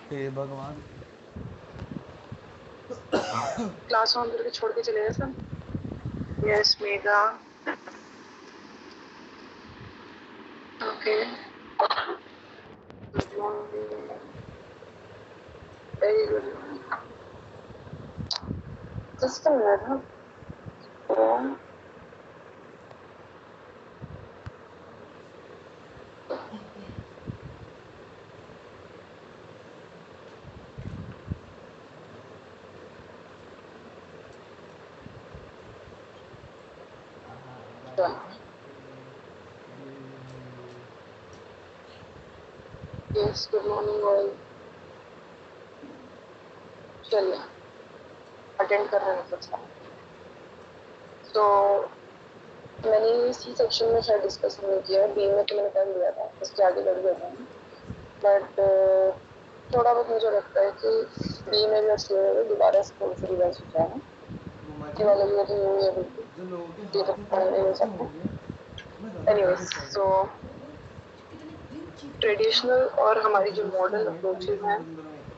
हे भगवान, class on करके छोड़ के चले गए सब। Yes mega, okay, good morning, very good morning. Just a minute, yes good morning all. चलिए अटेंड कर रहे हैं सब। तो मैंने सी सेक्शन में शायद डिस्कस नहीं किया, बी में तो मैंने कर लिया था, इसके आगे बढ़ गया था। बट थोड़ा बहुत मुझे लगता है कि बी में भी अच्छे दोबारा से थोड़ी सी रिवाइज हो जाए ना वाला भी तो न्यू ईयर ये तो पढ़ नहीं सकते। एनीवेज, सो ट्रेडिशनल और हमारी जो मॉडर्न अप्रोचेस हैं,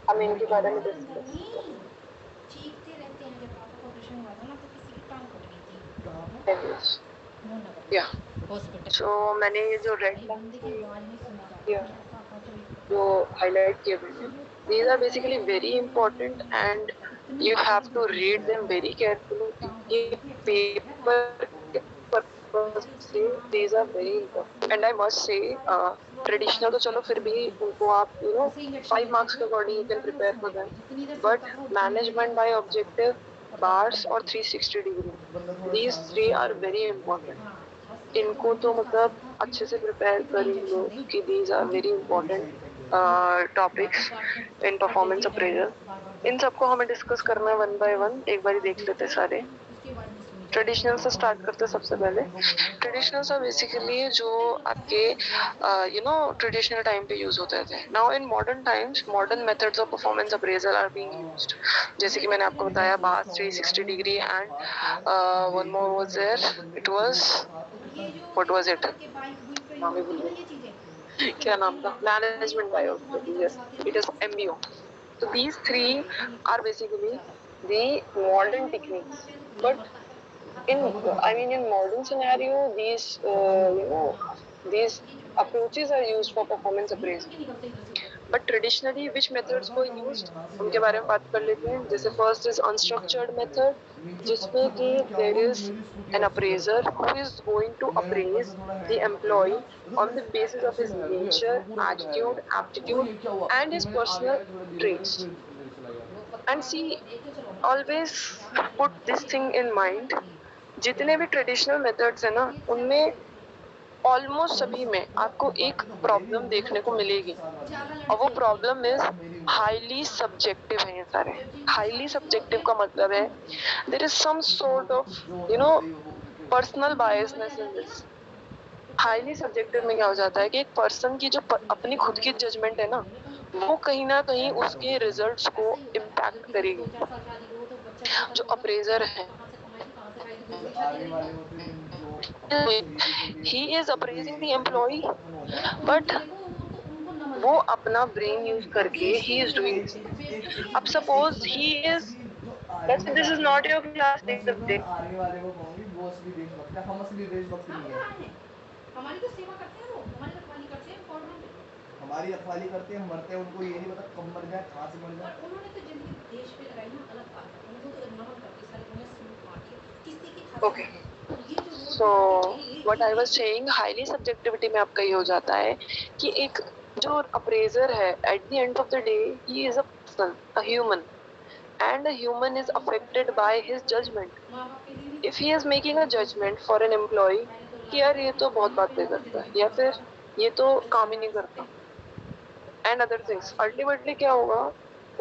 हम इनके बारे में डिस्कस चीखते रहते हैं। जब पापा को ऑपरेशन हुआ था ना तो किसी की टांग कट गई थी या हॉस्पिटल। सो मैंने ये जो रेड बंदे की आवाज नहीं सुनी जाती जो हाईलाइट किए हुए हैं, these are basically very important and you have to read them very carefully. ये पेपर के purpose से these are very important and I must say traditional तो चलो फिर भी उनको आप 5 marks के according you can prepare for them, but management by objective, bars और 360 degree, these three are very important. इनको तो मतलब अच्छे से प्रिपेयर कर लो कि these are very important topics in performance appraisal. इन सबको हमें डिस्कस करना है वन बाय वन, एक बार देख लेते हैं सारे। ट्रेडिशनल से स्टार्ट करते हैं। सबसे पहले ट्रेडिशनल्स आर बेसिकली जो आपके ट्रेडिशनल टाइम पे यूज होते थे। Now in modern times modern methods of performance appraisal are being used, जैसे कि मैंने आपको बताया बास 360 degree and one more was there, it was what was it, नाम ही भूल गई, क्या नाम था, management by objective, yes it is MBO. So these three are basically the modern techniques, but in in modern scenario these approaches are used for performance appraisal, but traditionally which methods were used उनके बारे में बात कर लेते हैं। जैसे first is unstructured method, जिसमें कि there is an appraiser who is going to appraise the employee on the basis of his nature, attitude, aptitude and his personal traits. And see, always put this thing in mind, जितने भी traditional methods है ना उनमें almost सभी में आपको एक problem देखने को मिलेगी, और वो प्रॉब्लम इज हाईली सब्जेक्टिव है। ये सारे हाईली सब्जेक्टिव का मतलब है there is some sort of personal biasness in this. Highly subjective में क्या हो जाता है कि एक पर्सन की जो अपनी खुद की जजमेंट है ना, वो कहीं ना कहीं उसके रिजल्ट्स को इम्पैक्ट करेगी। जो अप्रेजर है, he is appraising the employee, but वो अपना ब्रेन यूज करके ही इज डूइंग दिस। अब suppose he is, let's say this is not your class, देख सकते हैं आगे वाले को कहूंगी वो असली देशभक्त है, हम असली देशभक्त नहीं है। हमारी तो सेवा करते हैं, वो हमारी रखवाली करते हैं कॉर्नर पे, हमारी रखवाली करते हैं, मरते हैं उनको ये नहीं पता कब मर जाए, कहाँ से मर जाए। उन्होंने तो जिंदगी देश पे लगाई ना, अलग बात है, उनको तो नमन करती सारी दुनिया सलूट मारती है, किसी की खातिर ओके। नहीं। ये जो so what I was saying, highly subjectivity में आपका ये हो जाता है कि एक जो अप्रेजर है at the end of the day he is a person, a human, and a human is affected by his judgment. If he is making a judgment for an employee कि यार ये तो बहुत बातें करता है या फिर ये तो काम ही नहीं करता एंड अदर थिंग्स, अल्टीमेटली क्या होगा,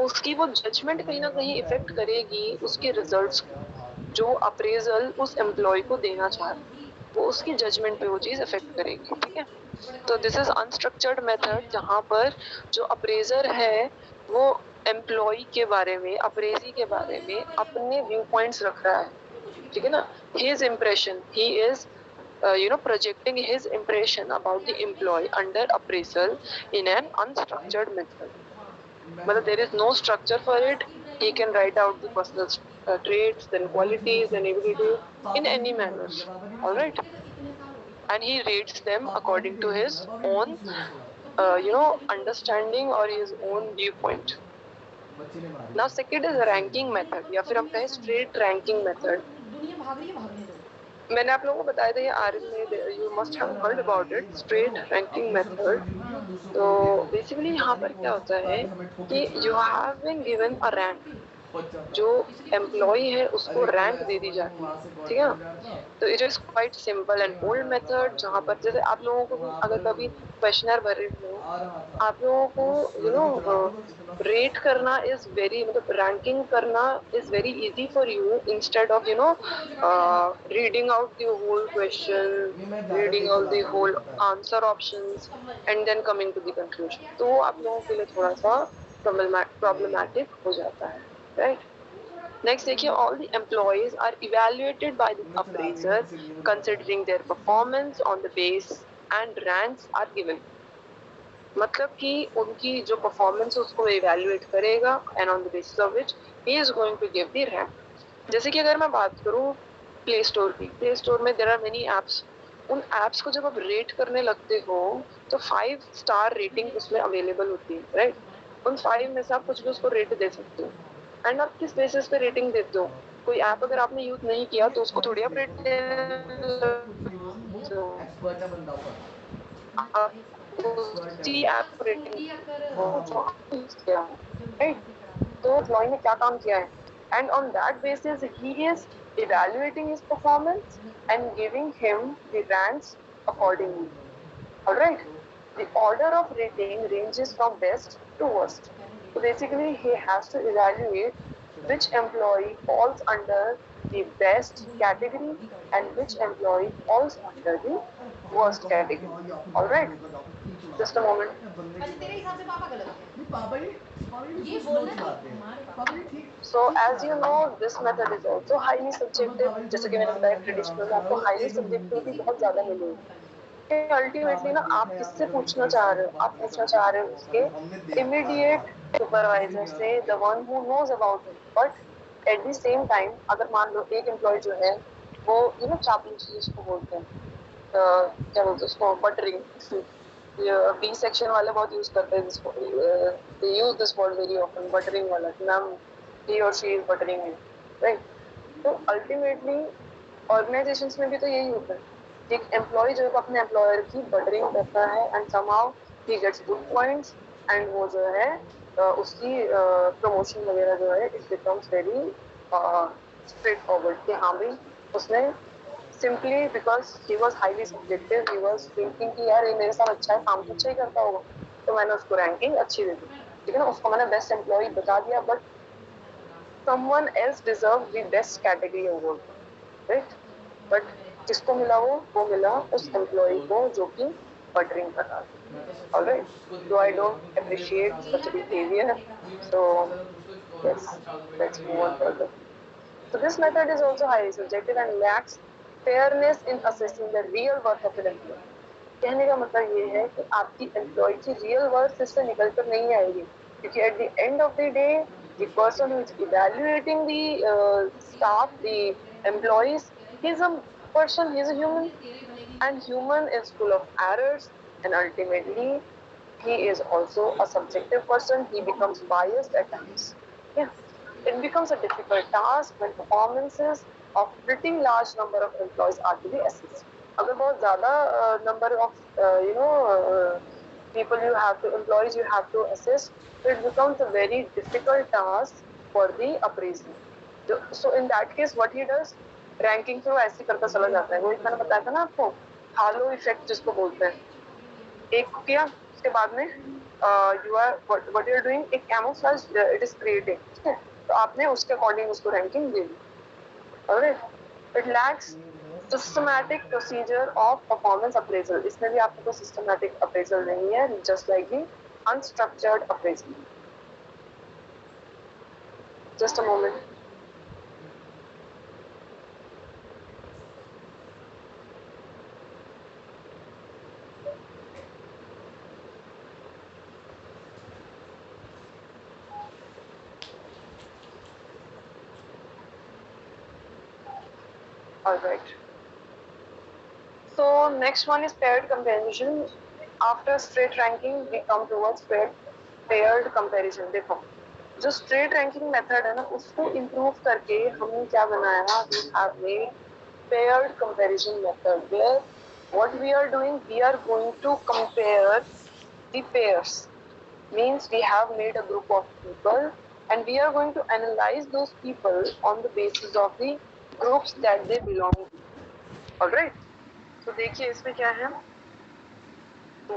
उसकी वो जजमेंट कहीं ना कहीं इफेक्ट करेगी उसके रिजल्ट्स को। जो अप्रेजल उस एम्प्लॉय को देना चाह रहा है वो उसकी जजमेंट पे वो चीज इफेक्ट करेगी। ठीक है, तो दिस इज अनस्ट्रक्चर्ड मेथड, जहां पर जो अप्रेजर है वो एम्प्लॉय के बारे में, अप्रेजी के बारे में अपने व्यू पॉइंट्स रख रहा है। ठीक है ना, his impression, he is projecting his impression about the employee under appraisal in an unstructured method. मतलब there is no structure for it. He can write out the personal traits, then qualities, then abilities in any manner. All right, and he rates them according to his own, understanding or his own viewpoint. Now second is ranking method या फिर हम कहें straight ranking method. दुनिया भाग रही है, भागने दो. मैंने आप लोगों को बताया था ये आर्यन में, you must have heard about it, straight ranking method. तो बेसिकली यहाँ पर क्या होता है कि you have been given a rank, जो एम्प्लॉय है उसको रैंक दे दी जाती है, ठीक है ना. तो it is quite simple and old method, जहाँ पर जैसे आप लोगों को भी अगर कभी क्वेश्चनर भर रहे हो, आप लोगों को रेट करना इज वेरी, मतलब रैंकिंग करना is very easy for you, instead of reading out the whole question, reading out the whole answer options and then coming to the conclusion. तो आप लोगों के लिए थोड़ा सा प्रॉब्लमैटिक हो जाता है, राइट. Next देखिए, all the employees are evaluated by the appraiser considering their performance on the base and ranks are given. मतलब कि उनकी जो परफॉर्मेंस है उसको इवैल्यूएट करेगा and on the basis of which he is going to give the rank. जैसे कि अगर मैं बात करूं प्ले स्टोर की, प्ले स्टोर में देयर आर मेनी एप्स. उन एप्स को जब आप रेट करने लगते हो तो 5 स्टार रेटिंग उसमें अवेलेबल होती है, राइट. उन 5 में से आप कुछ भी उसको रेट दे सकते हो. एंड आप किस बेसिस पे रेटिंग देते हो? कोई ऐप अगर आपने यूज नहीं किया तो उसको थोड़ी आप रेट एक्सपर्ट है बंदा ऊपर. उसी ऐप को रेटिंग जो यूज किया है, राइट. तो एम्प्लॉय ने क्या काम किया है, and on that basis he is evaluating his performance and giving him the ranks accordingly. All right. The order of rating ranges from best to worst. So basically, he has to evaluate which employee falls under the best category and which employee falls under the worst category. All right. Just a moment. अच्छा, तेरे हिसाब से पापा गलत है? पापा ये बोलना है. So as you know, this method is also highly subjective. जैसे कि मैंने बताया ट्रेडिशनल में आपको highly subjective भी बहुत ज्यादा मिलेगी. अल्टीमेटली ना आप किससे पूछना चाह रहे हो? आप पूछना चाह रहे हो उसके इमीडिएट सुपरवाइजर से, the one who knows about it. But at the same time अगर मान लो एक एम्प्लॉय जो है वो चापलूसी जिसको बोलते हैं, क्या बोलते हैं उसको, बटरिंग. बी सेक्शन वाले बहुत यूज करते हैं जिसको, they use this word very often, buttering वाला, कि ma'am he or she is buttering है, राइट. तो अल्टीमेटली ऑर्गेनाइजेशंस में भी तो यही होता है. एक एम्प्लॉय जो है अपने एम्प्लॉयर की बटरिंग करता है एंड समहाउ ही गेट्स गुड पॉइंट्स एंड वो जो है उसकी प्रमोशन वगैरह जो है it becomes very straightforward कि हाँ भाई उसने simply because he was highly subjective, he was thinking कि यार ये मेरे साथ अच्छा है, काम तो अच्छा ही करता होगा, तो मैंने उसको रैंकिंग अच्छी दे दी, ठीक है ना. उसको मैंने बेस्ट एम्प्लॉय बता दिया, but someone else deserved the best category award, right? But किसको मिला? वो मिला उस एम्प्लॉय को जो कि बटरिंग कर रहा था. Alright. So I don't appreciate such a behavior. So yes, let's move on further. So this method is also highly subjective and lacks fairness in assessing the real worth of an employee. कहने का मतलब ये है कि आपकी employ की real worth इससे निकल कर नहीं आएगी, क्योंकि at the end of the day the person who is evaluating the staff, the employees, he's a person, he's a human, and human is full of errors, and ultimately he is also a subjective person. He becomes biased at times. Yeah. It becomes a difficult task when performances of pretty large number of employees are to be assessed. अगर बहुत ज़्यादा number of people you have to, employees you have to assess, so it becomes a very difficult task for the appraisal. So in that case, what he does, ranking through ऐसे करता चला जाता है. वो एक मैंने बताया था ना आपको, हालो इफेक्ट जिसको बोलते हैं. एक किया उसके बाद में you are what you are doing, एक camouflage it is creating, ठीक है. तो आपने उसके अकॉर्डिंग उसको ranking they the. Alright. It lacks systematic procedure of performance appraisal. इसमें भी आपको कोई सिस्टमैटिक अप्रेजल नहीं है, just like the unstructured appraisal. Just a moment. All right. So next one is paired comparison. After straight ranking, we come towards paired comparison. देखो, जो straight ranking method है ना, उसको improve करके हमने क्या बनाया? We have made paired comparison method where what we are doing, we are going to compare the pairs. Means we have made a group of people and we are going to analyze those people on the basis of the groups that they belong to. Alright? तो देखिए इसमें क्या है,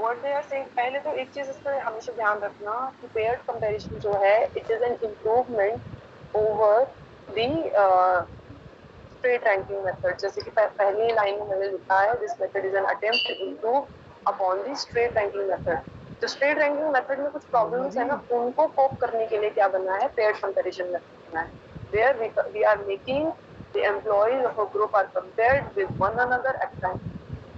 what they are saying, पहले तो एक चीज इस पर हमेशा ध्यान रखना कि paired comparison जो है it is an improvement over the straight ranking method. जैसे कि पहली लाइन में मैंने लिखा है this method is an attempt to improve upon the straight ranking method. तो स्ट्रेट रैंकिंग मेथड में कुछ प्रॉब्लम्स है ना, उनको कोप करने के लिए क्या बना है, पेयर्ड कंपैरिजन मेथड बना है, where we are making the employees of a group are compared with one another at time.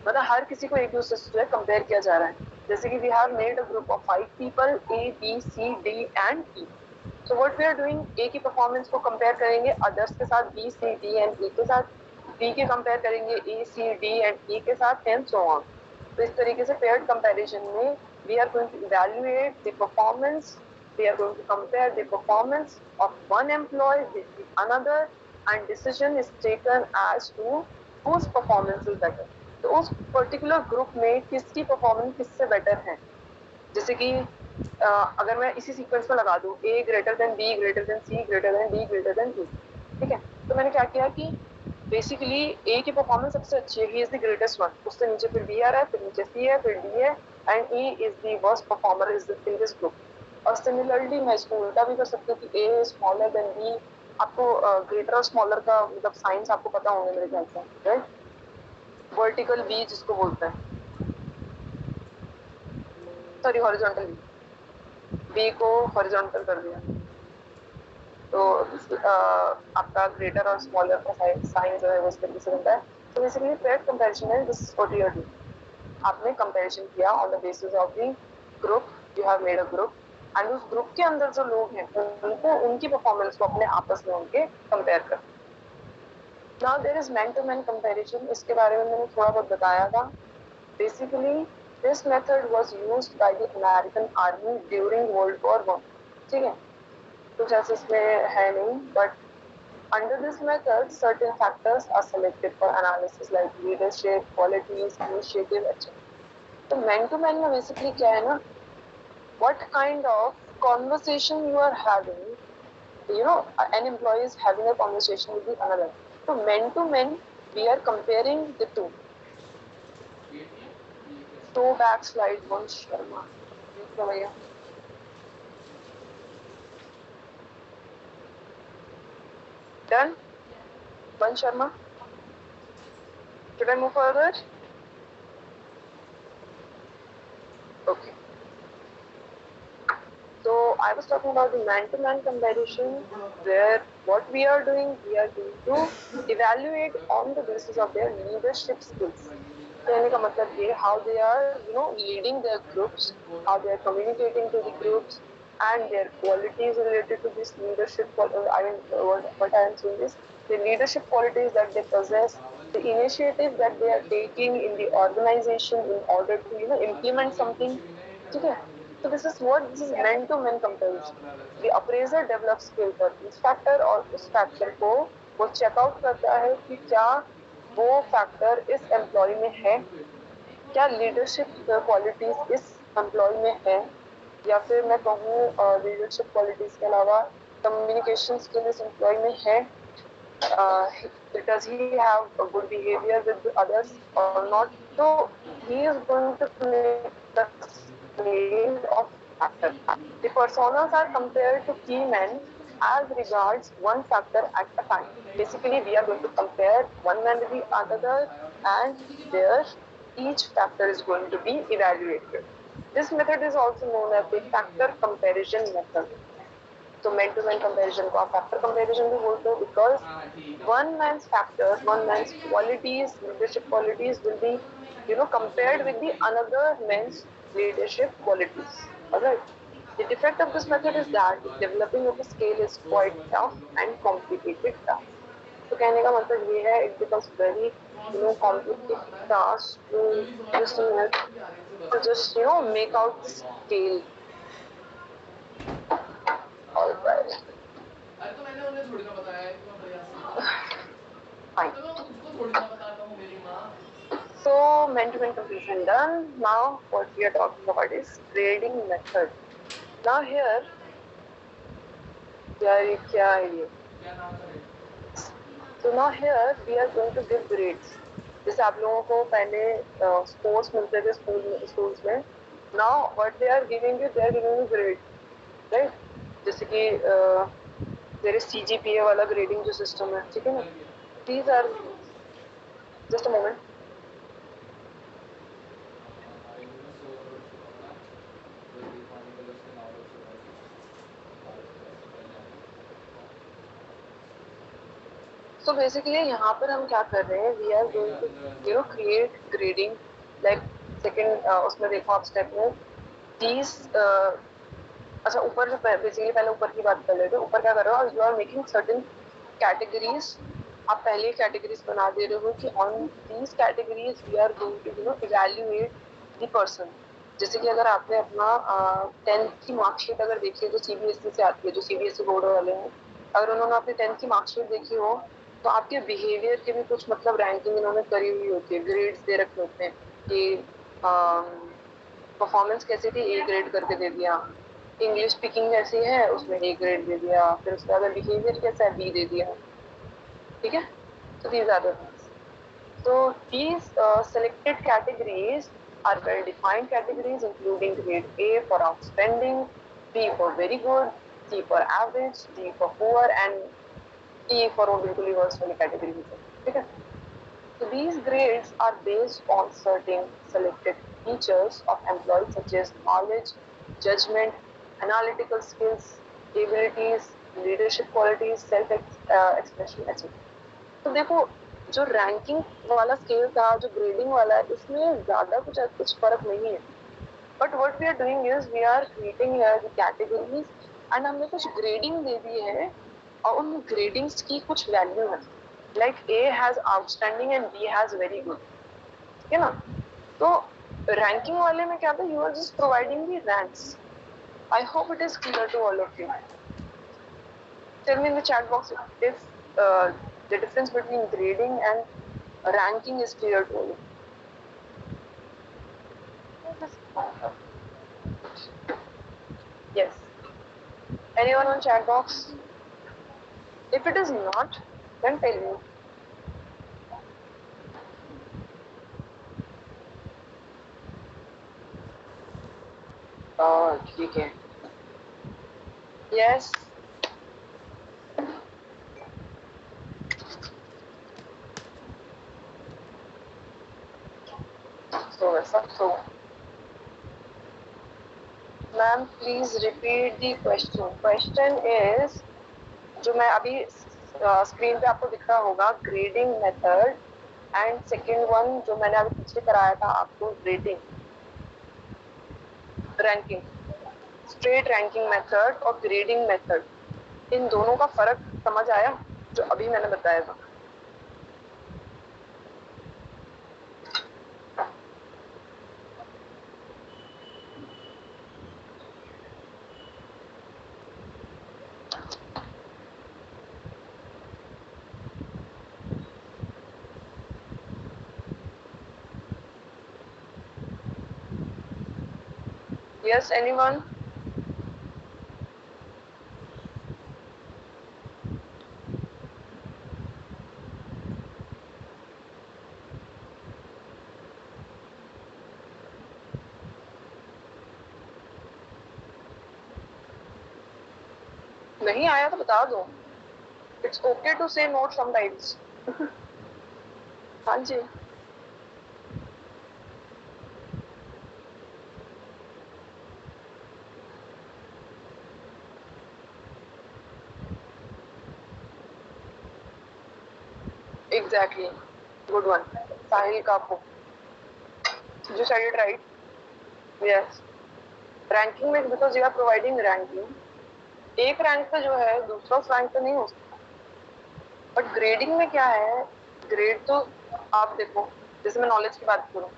मतलब हर किसी को एक दूसरे से कंपेयर किया जा रहा है. जैसे कि we have made a group of 5 people A B C D and E. So what we are doing, A की परफॉर्मेंस को कंपेयर करेंगे अदर्स के साथ, B C D and E के साथ, बी के कंपेयर करेंगे ए सी डी एंड ई के साथ एंड सो ऑन. तो इस तरीके से पेयर्ड कंपैरिजन में we are going to evaluate the performance, we are going to compare the performance of one employee with another and decision is taken as to whose performance is better. तो उस particular group में किसकी performance किससे better है. जैसे कि अगर मैं इसी सीक्वेंस में लगा दूं A greater than B greater than C greater than D greater than E, ठीक है, तो मैंने क्या किया कि बेसिकली A की परफॉर्मेंस सबसे अच्छी है, he is the greatest one, उससे नीचे फिर B आ रहा है, फिर नीचे C है, फिर D है and E is the worst performer in this group. और सिमिलरली मैं इसको उल्टा भी कर सकती हूँ कि A is smaller than B. आपको ग्रेटर और स्मॉलर का मतलब साइंस आपको पता होंगे मेरे ख्याल से, राइट. वर्टिकल B जिसको बोलते हैं, सॉरी हॉरिजॉन्टल B, बी को हॉरिजॉन्टल कर दिया तो आपका ग्रेटर और स्मॉलर का साइन जो है वो इस तरीके से बनता है. तो बेसिकली पेयर्ड कंपैरिजन है, this is what you are doing. आपने कंपैरिजन किया on the basis of the group, you have made a group and उस ग्रुप के अंदर जो लोग हैं उनको उनकी परफॉर्मेंस को अपने आपस में उनके कंपेयर कर. Now there is man to man comparison, इसके बारे में मैंने थोड़ा बहुत बताया था. Basically this method was used by the American army during world war 1. ठीक है, कुछ ऐसे इसमें है नहीं, but under this method certain factors are selected for analysis like leadership, qualities, initiative, etc. तो man to man में basically क्या है ना, what kind of conversation you are having, you know, an employee is having a conversation with the another. So man to man we are comparing the two. So back slide one Sharma. तो भैया done. One Sharma. Should I move further? Okay. So I was talking about the man-to-man comparison, where what we are doing, we are going to evaluate on the basis of their leadership skills. कहने का मतलब ये how they are, you know, leading their groups, how they are communicating to the groups, and their qualities related to this leadership. I mean, what I am saying is the leadership qualities that they possess, the initiative that they are taking in the organization in order to, you know, implement something. ठीक है, so this is man to man comparison. The appraiser develops skill पर इस factor और उस factor को वो check out करता है कि क्या वो फैक्टर इस एम्प्लॉय में है, क्या लीडरशिप क्वालिटीज इस एम्प्लॉय में है, या फिर मैं कहूँ लीडरशिप क्वालिटीज के अलावा कम्युनिकेशन स्किल इस एम्प्लॉय में है, does he have a good behavior with others or not. So he is going to make the scale of factor. The personas are compared to key men as regards one factor at a time. Basically, we are going to compare one man with the other, and there each factor is going to be evaluated. This method is also known as the factor comparison method. So man-to-man comparison को आप factor comparison भी बोलते हो, because one man's factors, one man's qualities, leadership qualities will be, you know, compared with the another man's leadership qualities. Alright. The defect of this method is that developing of the scale is quite tough and complicated task. तो कहने का मतलब ये है, it becomes very complicated task to just make out scale. Alright, अरे तो मैंने उन्हें थोड़ी ना बताया है कि मैं प्रयास फाइन. तो मैं उसको थोड़ी ना बताता हूँ मेरी माँ. So man-to-man comparison done. Now what we are talking about is grading method. Now here, क्या है ये? क्या नाम है? So now here we are going to give grades. जैसे आप लोगों को पहले स्कोर्स मिलते थे स्कूल्स में. Now what they are giving you grades, right? जैसे कि there is CGPA वाला grading जो system है, ठीक है ना? These are just a moment. So basically यहाँ पर हम क्या कर रहे हैं, we are going to create grading like second उसमें देखो आप स्टेप में these अच्छा ऊपर जो बेसिकली पहले ऊपर की बात कर लेते हैं. ऊपर क्या कर रहे हो, you are making certain categories. आप पहले कैटेगरीज बना दे रहे हो कि on these categories we are going to evaluate the person. जैसे कि अगर आपने अपना 10th की मार्कशीट अगर देखी है तो सीबीएसई से आती है, जो सीबीएसई बोर्ड वाले हैं, अगर उन्होंने अपनी 10th की मार्कशीट देखी हो तो आपके बिहेवियर के भी कुछ मतलब रैंकिंग इन्होंने करी हुई होती है, ग्रेड्स दे रखे होते हैं कि परफॉर्मेंस कैसी थी, ए ग्रेड करके दे दिया. इंग्लिश स्पीकिंग ऐसी है, उसमें ए ग्रेड दे दिया. फिर उसके बाद बिहेवियर कैसा है, बी दे दिया. ठीक है, तो these are the things. So these selected categories are well-defined categories, including grade A for outstanding, B for very good, C for average, D for poor, and E for बिल्कुल worst वाली category. ठीक है. So these grades are based on certain selected features of employees such as knowledge, judgment, analytical skills, abilities, leadership qualities, self-expression, etc. तो देखो जो ranking वाला scale था, जो ग्रेडिंग वाला है, इसमें ज्यादा कुछ फर्क नहीं है. But what we are doing is we are creating the categories and हमने कुछ ग्रेडिंग दे दी है और उन ग्रेडिंग्स की कुछ वैल्यू है. Like A has outstanding and B has very good. ठीक है ना? तो रैंकिंग वाले में क्या था, you are just providing the ranks. I hope it is clear to all of you. Tell me in the chat box if the difference between grading and ranking is clear to you. Yes. Anyone on chat box? If it is not, then tell me. ठीक है. Yes. So, ma'am, please repeat the question. Question is, जो मैं अभी screen पे आपको दिख रहा होगा, grading method and second one जो मैंने अभी पीछे कराया था आपको, rating ranking, straight ranking method और ग्रेडिंग मेथड, इन दोनों का फर्क समझ आया जो अभी मैंने बताया था? Yes, anyone? नहीं आया तो बता दो. It's okay to say no sometimes. हाँ जी. Exactly. Good one. Sahil Kapoor. You said it right. Yes. Ranking में because you are providing ranking. एक रैंक पे जो है दूसरा रैंक पे नहीं हो सकता. बट ग्रेडिंग में क्या है, ग्रेड तो आप देखो, जैसे मैं नॉलेज की बात करूँ,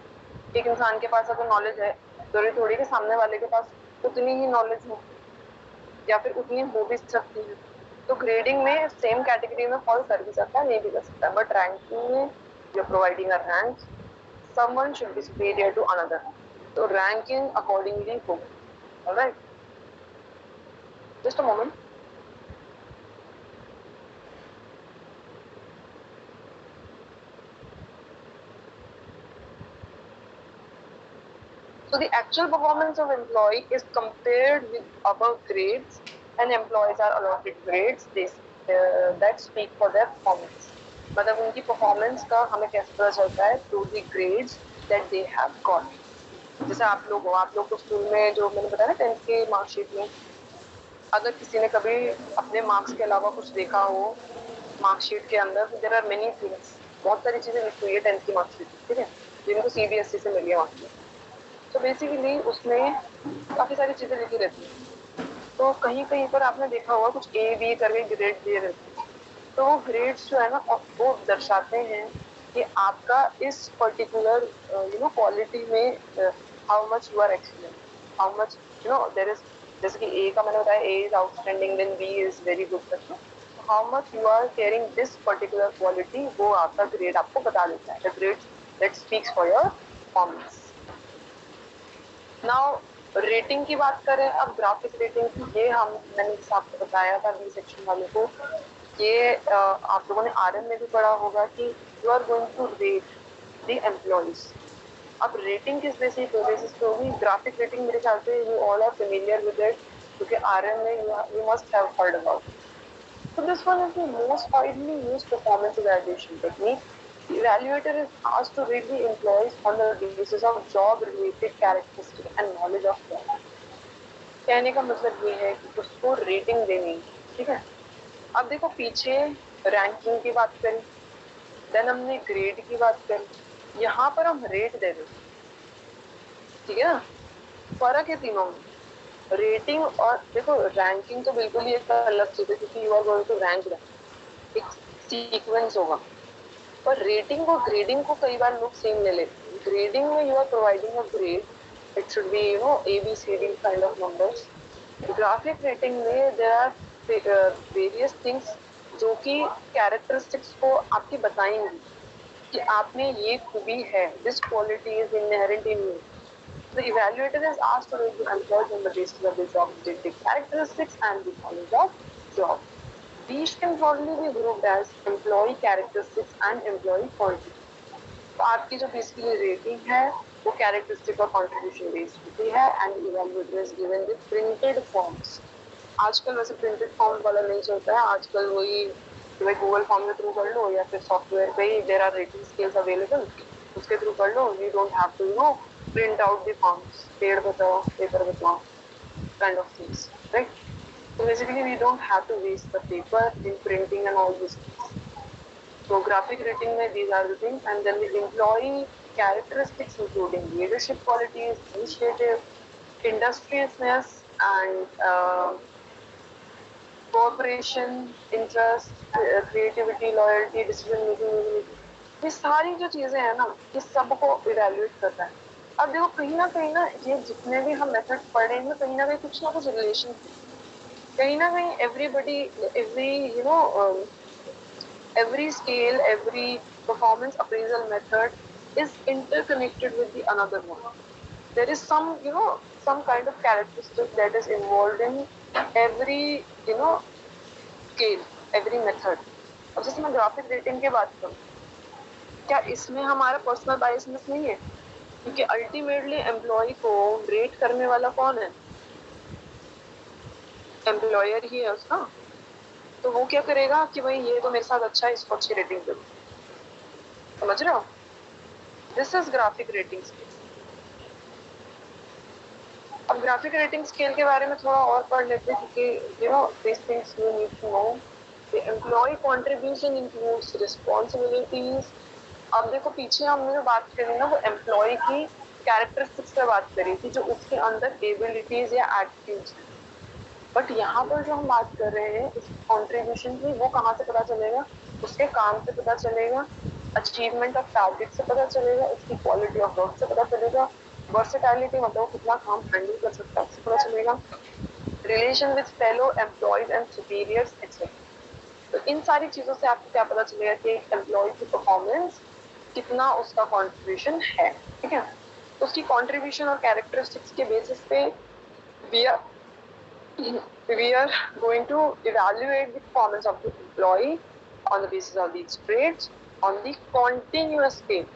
एक इंसान के पास अगर नॉलेज है तो थोड़ी के सामने वाले के पास उतनी ही नॉलेज हो या फिर उतनी हो भी सकती है। तो ग्रेडिंग में सेम कैटेगरी में फॉल कर भी सकता है, नहीं भी कर सकता है, बट रैंकिंग में you are providing a rank, someone should be superior to another, so ranking accordingly होगा। all right, just a moment. So the actual performance of employee is compared with above grades, and employees are allotted grades that speak for their performance. मतलब उनकी performance का हमें कैसे पता चलता है? through the grades that they have got. जैसे आप लोग हो, आप लोग को स्कूल में जो मैंने बताया ना 10th की मार्कशीट में, अगर किसी ने कभी अपने मार्क्स के अलावा कुछ देखा हो मार्कशीट के अंदर, तो देयर आर मेनी थिंग्स, बहुत सारी चीजें लिखी हुई है 10th की मार्कशीट, ठीक है, जिनको सीबीएसई से मिली है मार्कशीट। तो बेसिकली उसमें काफी सारी चीजें लिखी रहती है, तो कहीं कहीं पर आपने देखा होगा कुछ ए बी करके ग्रेड दिए रहते हैं। तो वो ग्रेड्स जो है ना वो दर्शाते हैं कि आपका इस पर्टिकुलर क्वालिटी में how much you are excellent, how much there is, जैसे कि ए का मैंने बताया A is outstanding, then B is very good करके, how much you are caring this particular quality, वो आपका ग्रेड आपको बता देता है, the grade that speaks for your performance. Now rating की बात करें, अब ग्राफिक रेटिंग की, ये मैंने जैसे आपको बताया था बी सेक्शन वाले को, ये आप लोगों ने आरएम में भी पढ़ा होगा कि you are going to rate the employees. अब रेटिंग किस बेसिस पे होगी? ग्राफिक रेटिंग मेरे ख्याल से you all are familiar with it, क्योंकि आरएम में you must have heard about. So this one is the most widely used performance evaluation technique. The evaluator is asked to rate the employees on the basis of job-related characteristics and knowledge of them. कहने का मतलब ये है कि उसको rating देनी है, ठीक है। अब देखो पीछे रैंकिंग की बात करी, देन हमने ग्रेड की बात करी, यहाँ पर हम रेट दे रहे, ठीक है ना। फर्क है तीनों में, रेटिंग और देखो रैंकिंग तो बिल्कुल ही एक अलग चीज है, क्योंकि you are going to rank, एक सीक्वेंस होगा। पर रेटिंग और ग्रेडिंग को कई बार लोग सेम ले लेते हैं। ग्रेडिंग में you are providing a grade, it should be A B C D kind of numbers. Graphic rating में देयर आर वेरियस थिंग्स जो कि कैरेक्टरिस्टिक्स को आपकी बताएंगी कि आप में ये खूबी है, this quality is inherent in you. The evaluator is asked to rate the employees on the basis of the job-related characteristics and the knowledge of job. These can broadly be grouped as employee characteristics and employee quantity. तो आपकी जो basically rating है वो characteristic और contribution based होती है, and evaluator is given with printed forms. आजकल वैसे प्रिंटेड फॉर्म वाला नहीं चलता है, आजकल वही भाई गूगल फॉर्म के थ्रू कर लो या फिर सॉफ्टवेयर पे ही there are rating scales available, उसके थ्रू कर लो, you don't have to print out the forms, पेड़ बचाओ पेपर बचाओ kind of things, right? So basically we don't have to waste the paper in printing and all these things. So graphic rating में these are the things, and then the employee characteristics including leadership qualities, initiative, industriousness, and cooperation, interest, creativity, loyalty, decision making, ये सारी जो चीजें हैं ना, ये सबको evaluate करता है। अब देखो कहीं ना ये जितने भी हम मेथड पढ़ रहे हैं, कहीं ना कुछ रिलेशन, कहीं ना कहीं everybody, every scale, every performance appraisal method is interconnected with the another one. There is some kind of characteristic that is involved in every, scale, every method. अब जैसे मैं ग्राफिक रेटिंग की बात करूँ, क्या इसमें हमारा पर्सनल बायसनेस नहीं है? क्योंकि अल्टीमेटली एम्प्लॉय को रेट करने वाला कौन है? एम्प्लॉयर ही है उसका। तो वो क्या करेगा कि भाई ये तो मेरे साथ अच्छा है, इसको अच्छी रेटिंग दो। समझ रहे हो? This is graphic rating scale. अब ग्राफिक रेटिंग स्केल के बारे में थोड़ा और पढ़ लेते हैं, क्योंकि this things you need to know. The employee contribution includes responsibilities. अब देखो पीछे हमने जो बात करी ना, वो एम्प्लॉय की कैरेक्टरिस्टिक्स पे बात करी थी, जो उसके अंदर एबिलिटीज या एटीट्यूड्स है। बट यहाँ पर जो हम बात कर रहे हैं इस कंट्रीब्यूशन की, वो कहाँ से पता चलेगा? उसके काम से पता चलेगा, अचीवमेंट ऑफ टारगेट से पता चलेगा, उसकी क्वालिटी ऑफ वर्क से पता चलेगा, वर्सेटैलिटी मतलब कितना काम हैंडल कर सकता है उससे पता चलेगा, relation with fellow employees and superiors etcetera. तो इन सारी चीजों से आपको क्या पता चलेगा कि एक एम्प्लॉय की परफॉर्मेंस कितना उसका कंट्रीब्यूशन है, ठीक है। तो उसकी कंट्रीब्यूशन और कैरेक्टरिस्टिक्स के बेसिस पे we are going to evaluate the performance of the employee on the basis of these traits on the continuous scale.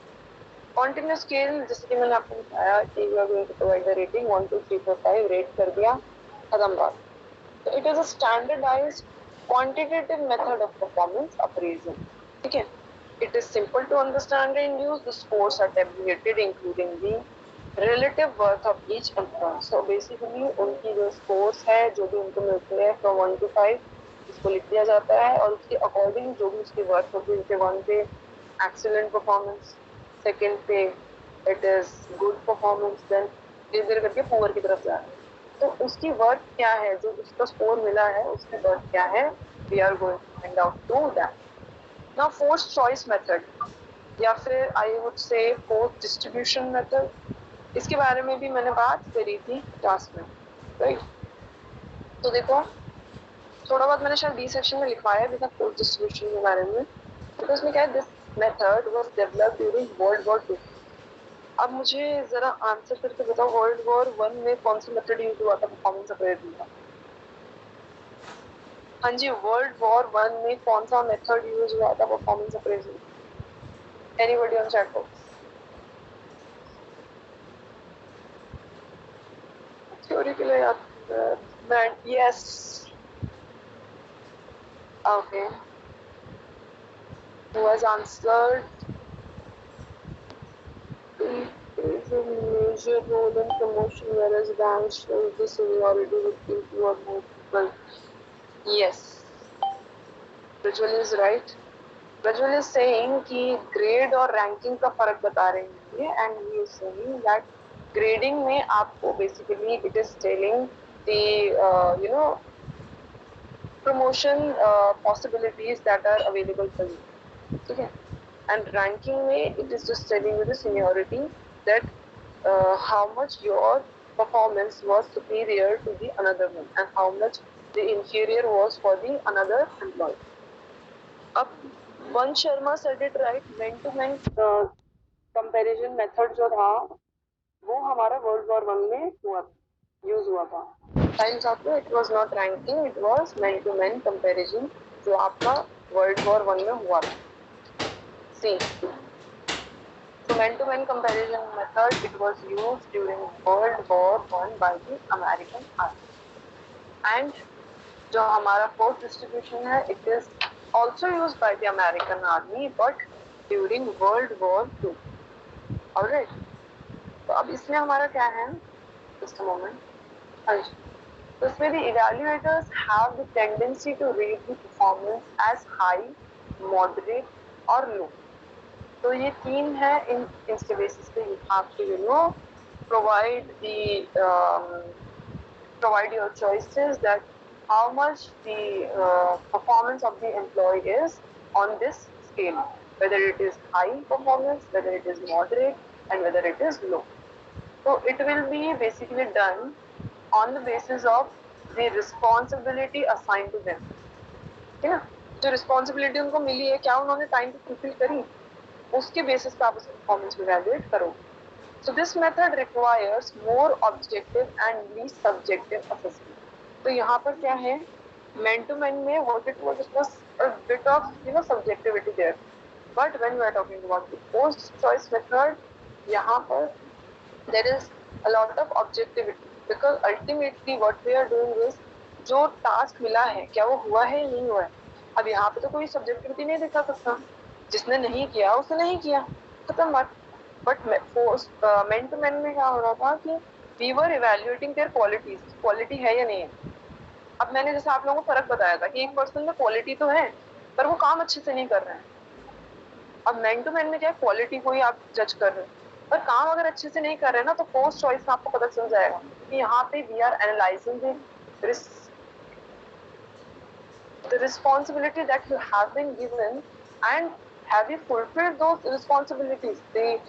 Continuous scale जैसे कि मैंने आपको बताया कि we are going to provide the rating 1 2 3 4 5 rate कर दिया, खत्म बात। So it is a standardized quantitative method of performance appraisal, ठीक है। It is simple to understand and use. The scores are tabulated including the relative worth of each employee. So basically उनकी जो scores है जो भी उनको मिलते हैं from 1 to 5 इसको लिख दिया जाता है और उसके according जो भी उसकी worth होगी, जैसे 1 पे excellent performance, second पे it is good performance, then धीरे धीरे करके poor की तरफ जा रहा है। तो उसकी वर्थ क्या है, जो उसका स्कोर मिला है उसकी वर्थ क्या है, we are going to find out through that. Now forced choice method या फिर I would say forced distribution method, इसके बारे में भी मैंने बात करी थी क्लास में, राइट। तो देखो थोड़ा बहुत मैंने शायद बी सेक्शन में लिखवाया भी था फोर्स डिस्ट्रीब्यूशन के बारे में, तो उसमें क्या है, this method was developed during world war 2। अब मुझे जरा आंसर करके बताओ, वर्ल्ड वॉर 1 में कौन सा मेथड यूज हुआ था परफॉर्मेंस अप्रेजल का? हाँ जी, वर्ल्ड वॉर 1 में कौन सा मेथड यूज हुआ था performance appraisal? Anybody on chat box? Theory के लिए याद, yes, okay, who has answered plays a major role in promotion, whereas rank shows the seniority with two or more people. Yes, Ritual is right. Ritual is saying कि grade और ranking का फर्क बता रहे हैं ये, and he is saying that grading में आपको basically it is telling the promotion possibilities that are available for you, ठीक है। And ranking में it is just telling you the seniority that how much your performance was superior to the another one and how much the inferior was for the another employee. अब वंश Sharma said it right, man to man comparison method जो था वो हमारा world war 1 में use हुआ था। Times आपको it was not ranking, it was man to man comparison जो आपका वर्ल्ड वॉर 1 में हुआ था। सी, so man-to-man comparison method it was used during World War I by the American Army. And जो हमारा force distribution है it is also used by the American Army but during World War II. Alright. तो अब इसमें हमारा क्या है? Just a moment. तो इसमें the evaluators have the tendency to rate the performance as high, moderate और low. तो ये तीन है, इसके बेसिस पे you have to provide your choices that how much the performance of the employee is on this scale, whether it is high performance, whether it is moderate and whether it is low. So it will be basically done on the basis of the responsibility assigned to them, है ना। जो responsibility उनको मिली है क्या उन्होंने time पे fulfil करी, उसके बेसिस पे आप उसकी परफॉर्मेंस को इवैल्यूएट करोगे। So this method requires more objective and least subjective assessment. तो यहाँ पर क्या है, man to man में what it was a bit of subjectivity there, but when we are talking about the post choice method, यहाँ पर there is a lot of objectivity because ultimately what we are doing is जो task मिला है क्या वो हुआ है या नहीं हुआ है। अब यहाँ पे तो कोई सब्जेक्टिविटी नहीं दिखा सकता, जिसने नहीं किया उसने नहीं किया, खत्म बात। बट मैन टू मैन में क्या हो रहा था कि we were evaluating their qualities, quality है या नहीं है। अब मैंने जैसे आप लोगों को फर्क बताया था कि एक पर्सन में क्वालिटी तो है पर वो काम अच्छे से नहीं कर रहे हैं। अब मैन टू मैन में क्या क्वालिटी को ही आप जज कर रहे हैं पर काम अगर अच्छे से नहीं कर रहे हैं ना तो पोस्ट चॉइस में आपको पता चल जाएगा कि यहाँ पे we are analysing the the responsibility that you have been given, and have you fulfilled those responsibilities, the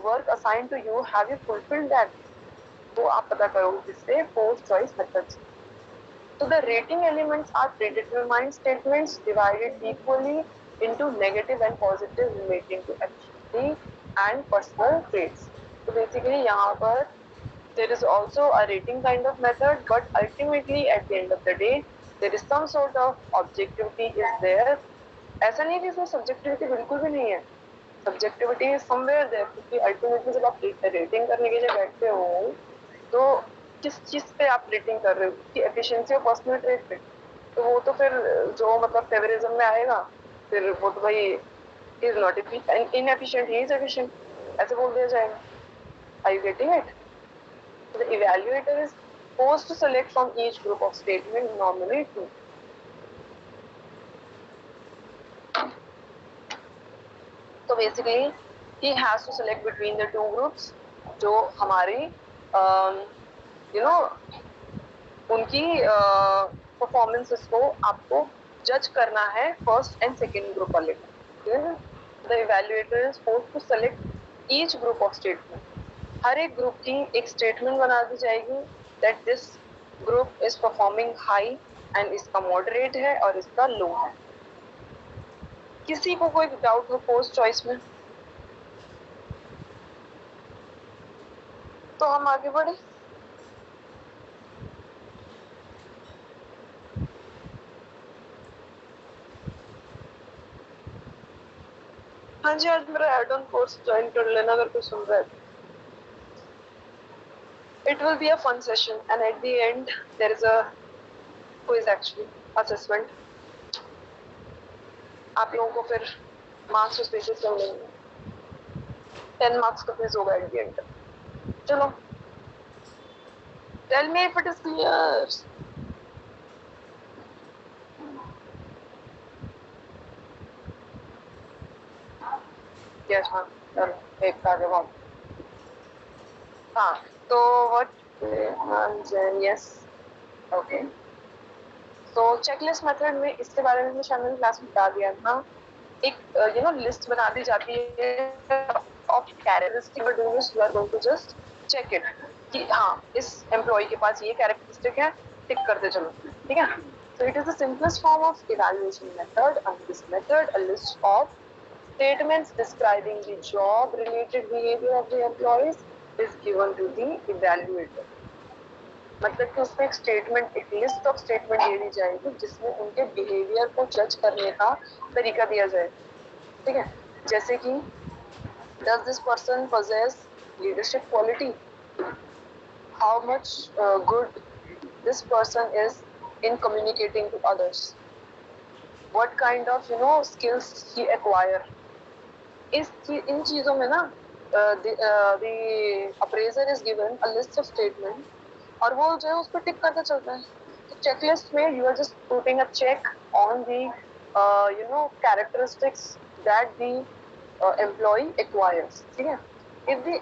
work assigned to you, have you fulfilled that? वो आप पता करोगे किससे? पोस्ट चॉइस मेथड से. So the rating elements are predetermined statements divided equally into negative and positive relating to efficiency and personal traits. So basically यहाँ पर there is also a rating kind of method, but ultimately at the end of the day there is some sort of objectivity is there. ऐसा नहीं है कि इसमें subjectivity बिल्कुल भी नहीं है. Subjectivity is somewhere there, क्योंकि ultimately जब आप rating करने के लिए बैठते हो तो किस चीज पे आप रेटिंग कर रहे हो? कि एफिशिएंसी और पर्सनल ट्रेट पे. तो वो तो फिर जो मतलब फेवरिज्म में आएगा, फिर वो तो भाई is not inefficient, he is efficient, ऐसे बोल दिया जाएगा. Are you getting it? The evaluator is forced to select from each group of statement, normally two. So basically he has to select between the two groups जो हमारी उनकी performances को आपको जज करना है फर्स्ट एंड सेकेंड ग्रुप वाले. The evaluator is forced to select each group of statement. हर एक ग्रुप की एक स्टेटमेंट बना दी जाएगी that this group is performing high एंड इसका मॉडरेट है और इसका लो है. किसी को कोई डाउट हो पोस्ट चॉइस में? तो हम आगे बढ़े. हाँ जी, आज मेरा एड ऑन कोर्स ज्वाइन कर लेना अगर कोई सुन रहा है. It will be a fun session and at the end there is a quiz actually, assessment. आप लोगों को फिर मार्क्स उस बेसिस पे मिलेंगे. 10 मार्क्स का quiz होगा at the end. चलो. Tell me if it is clear. Yes, हाँ. चलो एक का जवाब. हाँ तो what? Yes. Okay. तो चेकलिस्ट मेथड में इसके बारे में शामिल क्लास में बता दिया था. एक लिस्ट बना दी जाती है of characteristic you are going to just check it कि हाँ इस एम्प्लॉय के पास ये कैरेक्टरिस्टिक है, टिक करते चलो. ठीक है. So it is the simplest form of evaluation method. Under this method, a list of statements describing the job-related behavior of the employees is given to the evaluator. मतलब कि उसमें एक स्टेटमेंट, एक लिस्ट ऑफ स्टेटमेंट दे दी जाएगी जिसमें उनके behaviour को जज करने का तरीका दिया जाए. ठीक है. जैसे कि does this person possess leadership quality? How much good this person is in communicating to others? What kind of skills he acquire? इन चीजों में ना the appraiser is given a list of statement और वो जो है उस पर टिक करके चलता है. तो चेकलिस्ट में you are just putting a check on the characteristics that the employee acquires. ठीक है. If the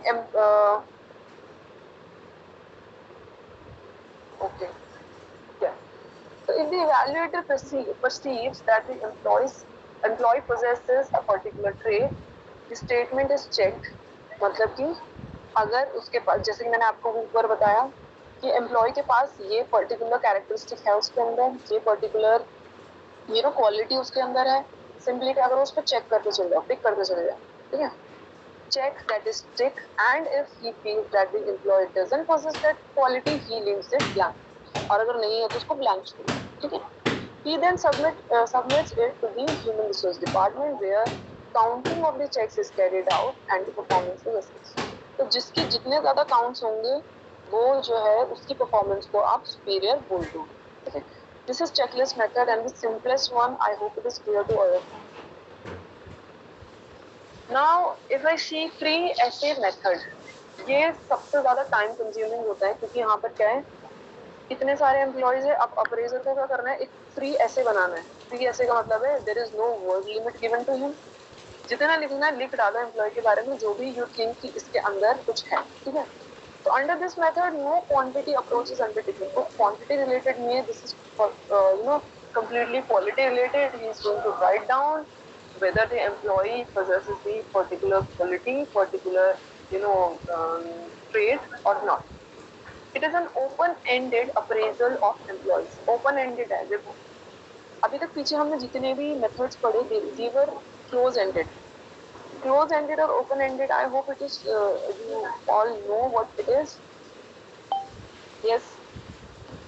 okay so if the evaluator perceives that the employee possesses a particular trait, the statement is checked. मतलब कि अगर उसके पास, जैसे कि मैंने आपको ऊपर बताया कि एम्प्लॉय के पास ये पर्टिकुलर कैरेक्टरिस्टिक है, उसके अंदर ये पर्टिकुलर क्वालिटी उसके अंदर है, सिंपली अगर उस पर चेक करते चले जाओ, टिक करते चले जाओ. ठीक है. check that is tick, and if he feels that the employee doesn't possess that quality, he leaves it blank. और अगर नहीं है तो उसको blank छोड़. ठीक है. He then submits it to the human resource department where counting of the checks is carried out and the performance is assessed. तो जिसके जितने ज्यादा काउंट्स होंगे वो जो है उसकी परफॉर्मेंस को आप सुपीरियर बोल दो. ठीक है. This is checklist method and the simplest one. I hope it is clear to all. Now, if I see free essay method, ये सबसे ज्यादा टाइम कंज्यूमिंग होता है क्योंकि यहाँ पर क्या है, इतने सारे एम्प्लॉयज है. अब अप्रेजर को क्या करना है, एक फ्री ऐसे बनाना है. फ्री ऐसे का मतलब है there is no word limit given to him. जितना लिखना है लिख डालो एम्प्लॉय के बारे में जो भी यू थिंक कि इसके अंदर कुछ है. ठीक है. तो under this method no quantity approach is undertaken. तो क्वांटिटी रिलेटेड नहीं है. This is for completely quality related. He's going to write down whether the employee possesses the particular quality, particular trait or not. It is an open-ended appraisal of employees. Open-ended है देखो. अभी तक पीछे हमने जितने भी methods पढ़े they were close-ended. Close-ended or open-ended. I hope it is you all know what it is. Yes.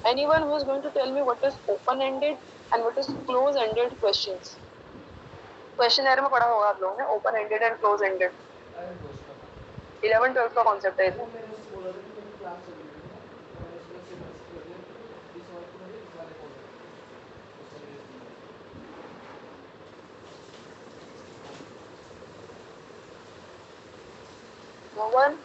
Anyone who is going to tell me what is open-ended and what is close-ended questions? Questionnaire में पढ़ा होगा आप लोगों ने open ended and close ended 11-12 का concept है ये. No one?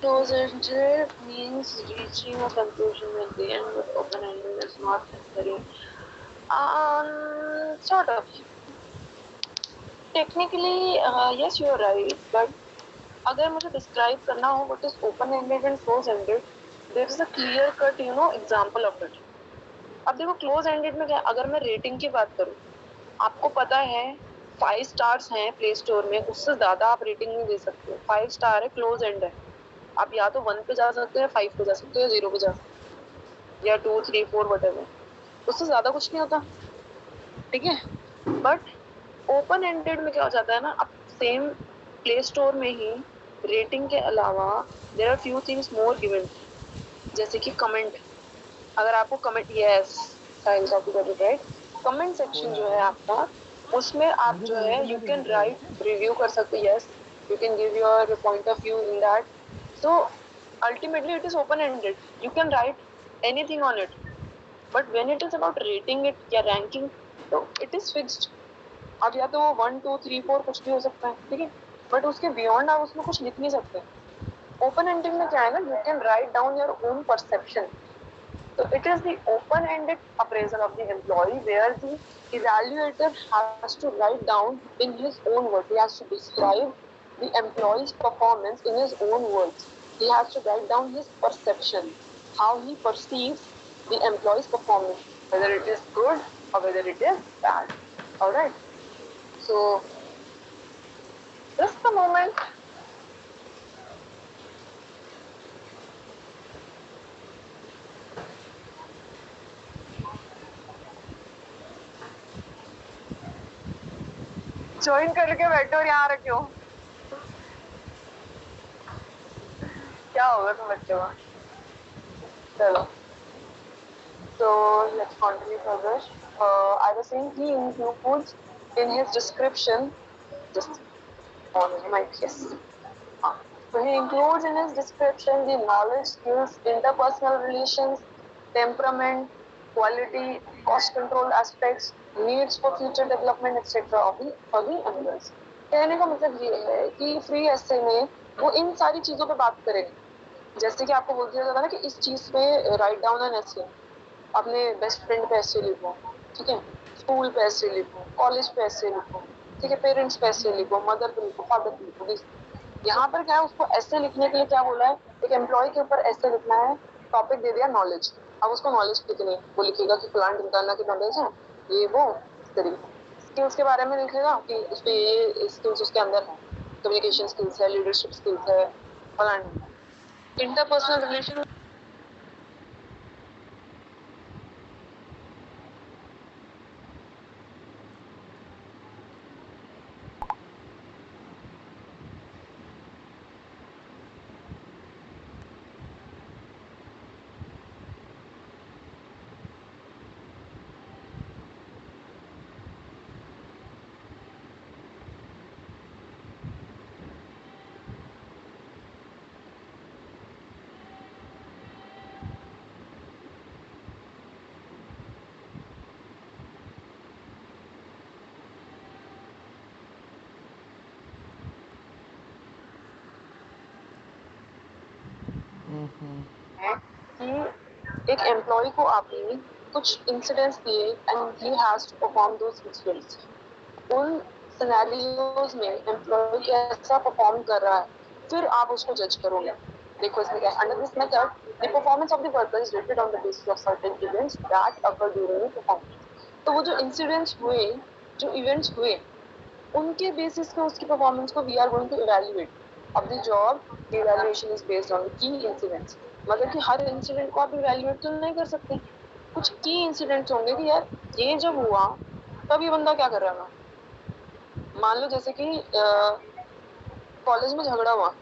Close-ended means reaching a conclusion at the end, but open-ended is not necessary. Sort of. Technically, yes, you are right, but अगर मुझे describe करना हो what is open-ended and close-ended, there is a clear-cut, example of it. अब देखो close-ended में क्या, अगर मैं rating की बात करूँ, आपको पता है 5 stars हैं प्ले स्टोर में, उससे ज्यादा आप रेटिंग नहीं दे सकते. 5 स्टार है, क्लोज एंड है. आप या तो 1 पे जा सकते हैं, 5 पे जा सकते हैं, 0 पे जा सकते हैं, या 2, 3, 4 whatever. उससे ज्यादा कुछ नहीं होता, ठीक है. बट ओपन एंडेड में क्या हो जाता है ना, अब सेम प्ले स्टोर में ही रेटिंग के अलावा there are few things more given, जैसे कि कमेंट. अगर आपको comment, yes science of the right, comment section जो है आपका, उसमें आप जो है यू कैन राइट रिव्यू कर सकते. Yes, you can give your point of view in that. So ultimately it is open ended, you can write anything on it. But when it is about rating it या ranking, तो it is fixed. अब या तो वो 1, 2, 3, 4 कुछ भी हो सकता है, ठीक है, बट उसके बियॉन्ड आप उसमें कुछ लिख नहीं सकते. ओपन एंडिंग में क्या है ना, you can write down your own perception. So it is the open-ended appraisal of the employee where the evaluator has to write down in his own words. He has to describe the employee's performance in his own words. He has to write down his perception, how he perceives the employee's performance, whether it is good or whether it is bad. All right. So just a moment. Join करके बैठो और यहाँ रखे हो, क्या होगा तुम बच्चों का. चलो, so let's continue further. I was saying he includes in his description, just on my yes. So he includes in his description the knowledge, skills, interpersonal relations, temperament, quality, cost control aspects, needs for future development, etc. of the for the employees. कहने का मतलब ये है कि free एसे में वो इन सारी चीजों पे बात करेंगे. जैसे कि आपको बोल दिया जाता है ना कि इस चीज पे राइट डाउन एन एसे, अपने बेस्ट फ्रेंड पे ऐसे लिखो, ठीक है, स्कूल पे ऐसे लिखो, कॉलेज पे ऐसे लिखो, ठीक है, पेरेंट्स पे ऐसे लिखो, मदर पे लिखो, फादर पे लिखो. यहाँ पर क्या है, उसको ऐसे लिखने के लिए क्या बोला है, एक एम्प्लॉय के ऊपर ऐसे लिखना है, टॉपिक दे दिया नॉलेज. अब उसको नॉलेज लिखनी है, वो लिखेगा कि प्लांट इंटरना की नॉलेज है, ये वो इस तरीके. स्किल्स के बारे में लिखेगा कि उस पे ये स्किल्स उसके अंदर है, कम्युनिकेशन स्किल्स है, लीडरशिप स्किल्स है, प्लांट. इंटरपर्सनल रिलेशन है कि एक एम्प्लॉय को आपने कुछ इंसिडेंट्स दिए and he has to perform those incidents. उन सिनेरियोज में एम्प्लॉय कैसा परफॉर्म कर रहा है, फिर आप उसको जज करोगे। देखो इसमें क्या, under this method the performance of the worker is rated on the basis of certain events that occur during the performance. तो वो जो इंसिडेंट्स हुए, जो इवेंट्स हुए, उनके बेसिस पे उसकी परफॉर्मेंस को we are going to evaluate. अब the job evaluation is based on key incidents. मतलब कि हर इंसिडेंट को आप इवैल्यूएट तो नहीं कर सकते, कुछ की इंसिडेंट्स होंगे कि यार ये जब हुआ तब ये बंदा क्या कर रहा था। मान लो जैसे कि कॉलेज में झगड़ा हुआ,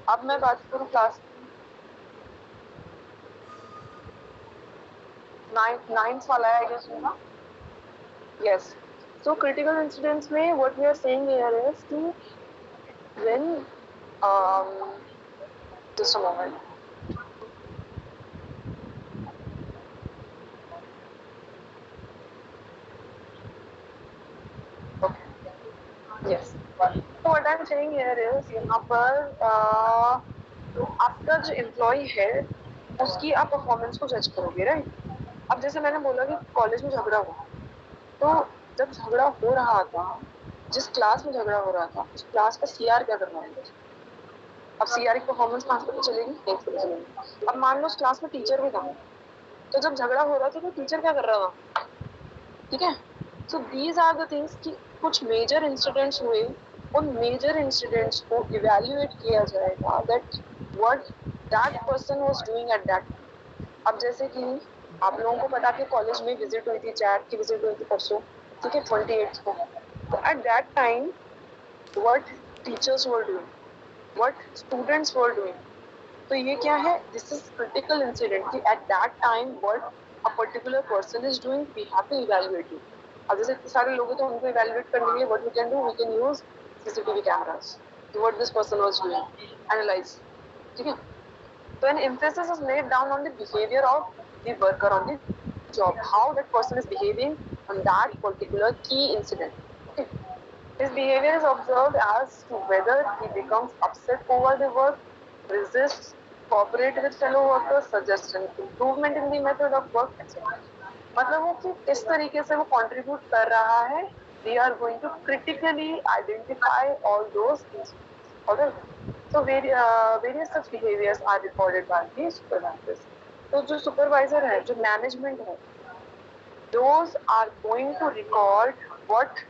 अब मैं बात करूँ क्लास नाइन्थ वाला है, आई गेस ना। यस, सो क्रिटिकल इंसिडेंट्स में what we are saying here is कि when just a moment, okay yes, तो what I am saying here is यहाँ पर आपका जो एम्प्लॉय है उसकी आप परफॉर्मेंस को जज करोगे, राइट। अब जैसे मैंने बोला कि कॉलेज में झगड़ा हुआ, तो जब झगड़ा हो रहा था, जिस क्लास में झगड़ा हो रहा था उस क्लास का सीआर क्या कर रहा है। अब सीआर की परफॉर्मेंस कहाँ पे चलेगी, नहीं पता चलेगी। अब मान लो उस क्लास में टीचर भी था, तो जब झगड़ा हो रहा था तो टीचर क्या कर रहा था, ठीक है। So these are the things कि कुछ मेजर इंसिडेंट्स हुए, उन मेजर इंसिडेंट्स को इवैल्यूएट किया जाएगा that what that person was doing at that. अब जैसे कि आप लोगों को पता कि कॉलेज में विजिट हुई थी, चैट की विजिट हुई थी परसों, ठीक है, 28 को। तो at that time what teachers were doing, what students were doing, तो ये क्या है, दिस इज क्रिटिकल इंसिडेंट कि at that time what a particular person is doing, we have to evaluate it. अब जैसे इतने सारे लोग हैं तो उनको इवैल्यूएट करने के लिए what we can do, we can use CCTV cameras, what this person was doing, analyse, ठीक है। So an emphasis is laid down on the behavior of the worker on the job, how that person is behaving on that particular key incident. Okay. His behavior is observed as to whether he becomes upset over the work, resists, cooperate with fellow workers, suggests an improvement in the method of work, etc. मतलब वो कि किस तरीके से वो contribute कर रहा है, we are going to critically identify all those incidents. Alright. So various such behaviors are recorded by the supervisors. तो जो supervisor है, जो management है, those are going to record what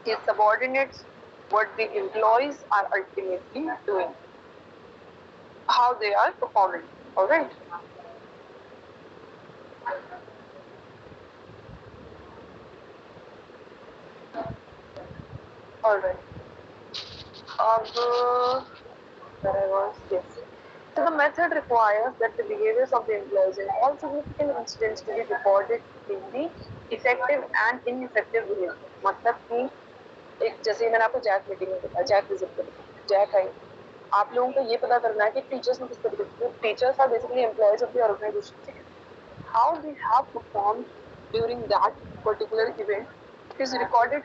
his subordinates, what the employees are ultimately doing, how they are performing. Alright. Alright. Where I was, yes. So the method requires that the behaviors of the employees in all significant incidents to be recorded in the effective and ineffective behavior. मतलब कि एक जैसे मैंने आपको Jack meeting में बताया, Jack visit पे बताया, जैक आई, आप लोगों को ये पता करना है कि टीचर्स ने किस तरीके से, teachers are basically employees of the organisation, how they have performed during that particular event, it is recorded,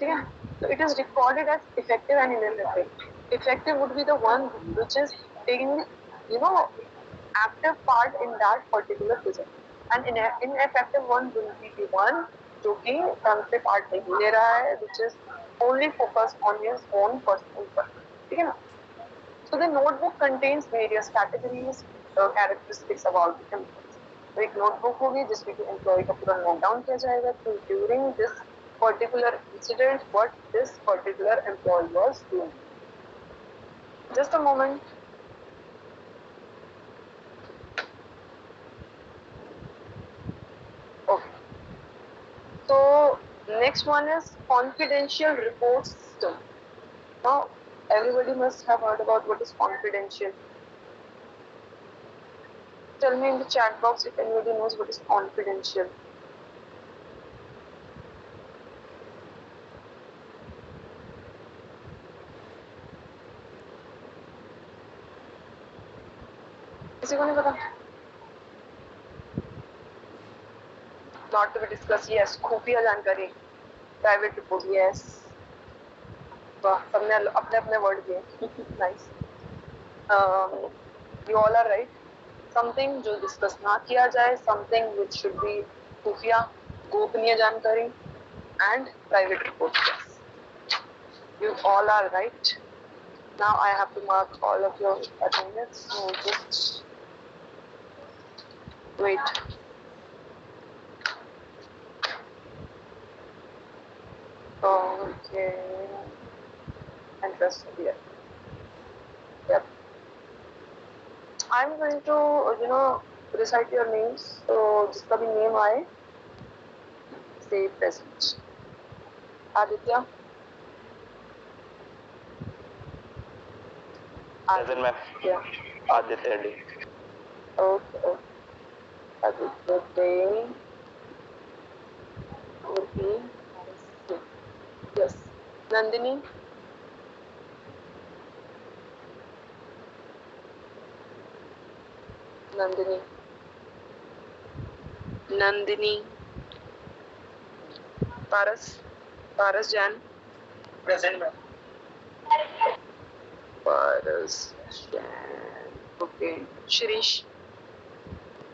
ठीक है। So it is recorded as effective and ineffective. Effective would be the one which is taking, you know, active part in that particular project, and ineffective one will be the one जो कि ढंग से part नहीं ले रहा है, which is only focused on his own personal work, ठीक है ना। So the notebook contains various categories, characteristics about the employees. तो एक notebook होगी जिसमें कि employee का पूरा note down किया जाएगा कि during this particular incident what this particular employee was doing. Just a moment. Okay. So next one is confidential report system. Now everybody must have heard about what is confidential. Tell me in the chat box if anybody knows what is confidential. किसी को नहीं पता? Not to be discussed. Yes, खुफिया जानकारी, private report. Yes. वाह, सबने अपने अपने वर्ड दिए. Nice. You all are right. Something जो डिस्कस ना किया जाए, something which should be खुफिया, गोपनीय जानकारी, and private reports. You all are right. Now I have to mark all of your attendance. So just wait. Okay. Interesting. Yeah. Yep. I'm going to, recite your names. So जिसका भी name आए, say present. Aditya. Present, ma'am. Yeah. Aditya D. Okay. Aditya Day. Okay. Yes. Nandini. Nandini. Nandini. Paras. Paras Jan. Present, ma'am. Paras Jan. Okay. Shirish.